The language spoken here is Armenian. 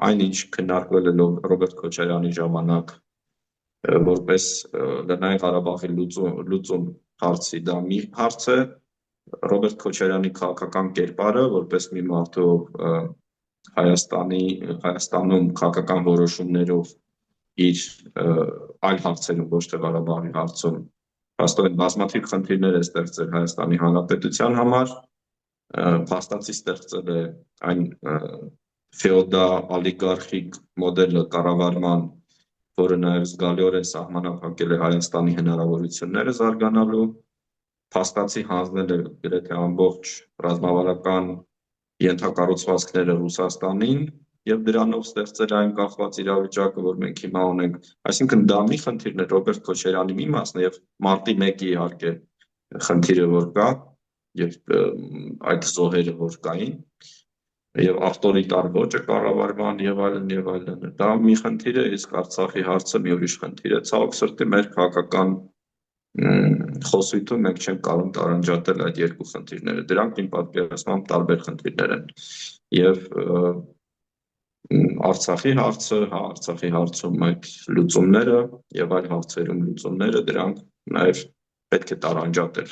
այն ինչ քննարկվել է Ռոբերտ Քոչարյանի ժամանակ որպես Լեռնային Ղարաբաղի լուծում հարցի, դա մի հարց է, Ռոբերտ Քոչարյանի քաղաքական կերպարը, որպես մի մարդու Հայաստանում քաղաքական որոշումներով իր այլ հարցերում, ոչ թե Ղարաբաղի հարցում, փաստորեն բազմաթիվ խնդիրներ է ստեղծել Հայաստանի Հանրապետության համար, փաստացի ստեղծել է այն ֆեոդալ-օլիգարխիկ մոդելը կառավարման, որը նաև զգալիորեն սահմանափակել է Հայաստանի հնարավորությունները զարգանալու, փաստացի հանձնել է գրեթե ամբողջ ռազմավարական ենթակառուցվածքները Ռուսաստանին եւ դրանով ստեղծել այն կախված իրավիճակը, որ մենք հիմա ունենք, այսինքն դա մի խնդիրն է Ռոբերտ Քոչարյանի մի մասն է եւ մարտի 1-ի իհարկե խնդիրը որ կա եւ այդ զոհերը որ կային եւ ավտորիտար ոճը կառավարման եւ այլն, դա մի խնդիր է, իսկ Արցախի հարցը մի ուրիշ խնդիր է, ցավոք սրտի մեր քաղաքական խոսույթում մենք չենք կարող տարանջատել այդ երկու խնդիրները, դրանք իմ պատկերացմամբ տարբեր խնդիրներ են եւ Արցախի հարցը, Արցախի հարցում այդ լուծումները եւ այլ հարցերում լուծումները, դրանք նաեւ պետք է տարանջատել